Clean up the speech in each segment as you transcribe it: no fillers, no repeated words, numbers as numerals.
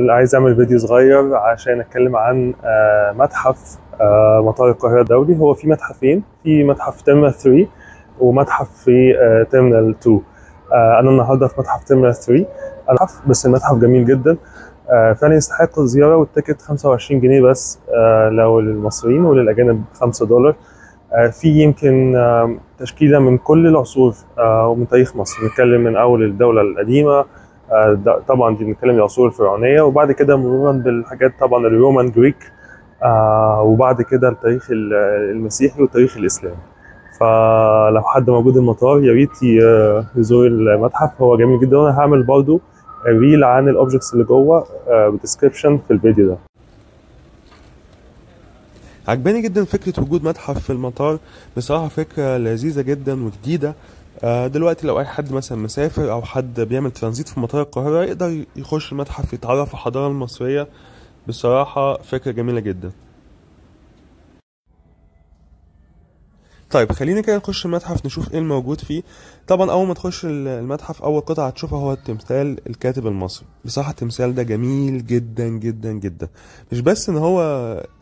عايز اعمل فيديو صغير عشان اتكلم عن متحف مطار القاهرة الدولي. هو في متحفين، في متحف تيرمينال 3 ومتحف في تيرمينال 2. انا النهارده في متحف تيرمينال 3. بس المتحف جميل جدا، فعلا يستحق الزيارة، والتيكت 25 جنيه بس لو للمصريين، وللأجانب $5. في يمكن تشكيلة من كل العصور ومن تاريخ مصر. نتكلم من أول الدولة القديمة، طبعا دي بنتكلم العصور الفرعونية، وبعد كده مرورا بالحاجات طبعا الرومان جريك، وبعد كده التاريخ المسيحي والتاريخ الإسلامي. فلو حد موجود المطار يا ريت يزور المتحف، هو جميل جدا. وانا هعمل برضو ريل عن الاوبجكتس اللي جوه بديسكريبشن في الفيديو ده. عجباني جدا فكرة وجود متحف في المطار، بصراحة فكرة لذيذة جدا وجديدة. دلوقتي لو أي حد مثلا مسافر أو حد بيعمل ترانزيت في مطار القاهرة يقدر يخش المتحف يتعرف على الحضارة المصرية. بصراحة فكرة جميلة جدا. طيب خلينا كده نخش المتحف نشوف ايه الموجود فيه. طبعا اول ما تخش المتحف اول قطعه هتشوفها هو التمثال الكاتب المصري. بصراحه التمثال ده جميل جدا جدا جدا، مش بس ان هو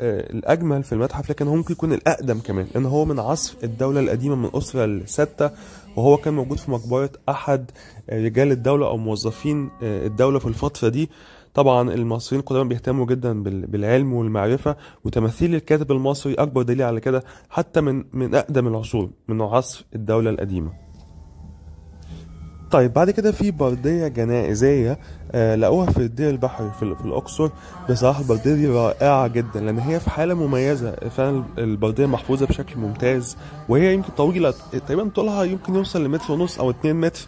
الاجمل في المتحف، لكن هو ممكن يكون الاقدم كمان، لان هو من عصر الدوله القديمه من الاسره السادسه، وهو كان موجود في مقبره احد رجال الدوله او موظفين الدوله في الفتره دي. طبعا المصريين القدامى بيهتموا جدا بالعلم والمعرفة، وتماثيل الكاتب المصري أكبر دليل على كده، حتى من أقدم العصور، من عصر الدولة القديمة. طيب بعد كده في بردية جنائزية لقوها في الدير البحري في الأقصر. بصراحة البردية دي رائعة جدا، لأن هي في حالة مميزة. فعلا البردية محفوظة بشكل ممتاز، وهي يمكن طويلة، تقريبا طولها يمكن يوصل لمتر ونص أو 2 متر،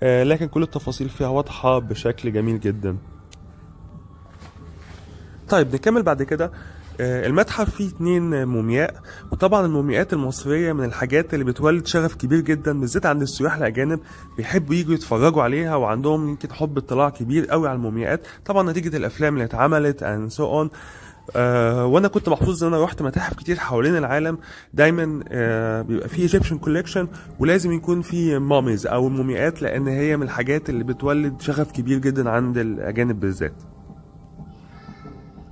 لكن كل التفاصيل فيها واضحة بشكل جميل جدا. طيب نكمل بعد كده. المتحف فيه 2 مومياء، وطبعا المومياءات المصرية من الحاجات اللي بتولد شغف كبير جدا، بالذات عند السياح الأجانب. بيحبوا يجوا يتفرجوا عليها، وعندهم يمكن حب اطلاع كبير قوي على المومياءات، طبعا نتيجة الأفلام اللي اتعملت and so on. وانا كنت محظوظ ان انا رحت متاحف كتير حوالين العالم. دايما بيبقى فيه ايجيبشن كوليكشن، ولازم يكون فيه ماميز او المومياءات، لان هي من الحاجات اللي بتولد شغف كبير جدا عند الأجانب بالذات.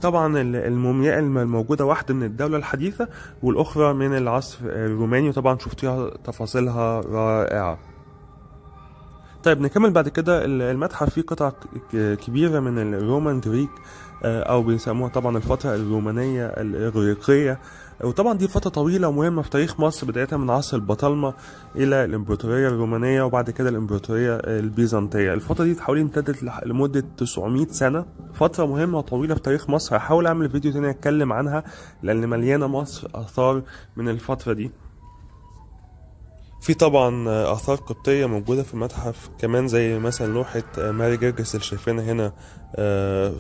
طبعا المومياء الموجودة واحدة من الدولة الحديثة، والأخرى من العصر الروماني، وطبعا شفتيها تفاصيلها رائعة. طيب نكمل بعد كده. المتحف فيه قطع كبيرة من الرومان جريك، أو بيسموها طبعا الفترة الرومانية الإغريقية، وطبعا دي فترة طويلة ومهمة في تاريخ مصر، بداية من عصر البطالمة إلى الإمبراطورية الرومانية، وبعد كده الإمبراطورية البيزنطية. الفترة دي حوالي امتدت لمدة 900 سنة، فترة مهمة وطويلة في تاريخ مصر. هحاول أعمل فيديو تاني أتكلم عنها، لأن مليانة مصر آثار من الفترة دي. في طبعا آثار قبطية موجودة في المتحف كمان، زي مثلا لوحة ماري جرجس اللي شايفينها هنا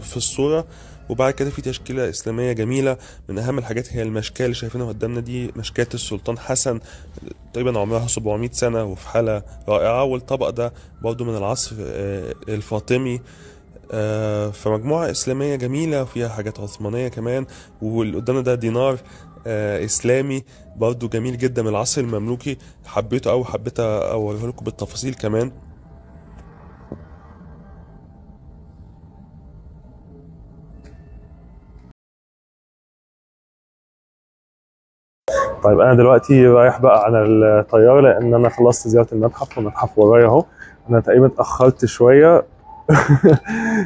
في الصورة. وبعد كده في تشكيلة إسلامية جميلة، من أهم الحاجات هي المشكاة اللي شايفينها قدامنا دي، مشكاة السلطان حسن، تقريبا عمرها 700 سنة وفي حالة رائعة. والطبق ده برضو من العصر الفاطمي. فمجموعة إسلامية جميلة، وفيها حاجات عثمانية كمان. واللي قدامنا ده دينار إسلامي برضو جميل جدا من العصر المملوكي، حبيته أو حبيت أوريه لكم بالتفاصيل كمان. طيب انا دلوقتي رايح بقى على الطيارة، لان انا خلصت زيارة المتحف، والمتحف ورايا اهو. انا تقريبا اتأخرت شوية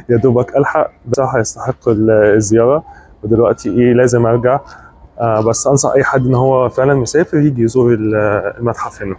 يا دوبك الحق، بصراحة يستحق الزيارة. ودلوقتي لازم ارجع، بس انصح اي حد ان هو فعلا مسافر يجي يزور المتحف هنا.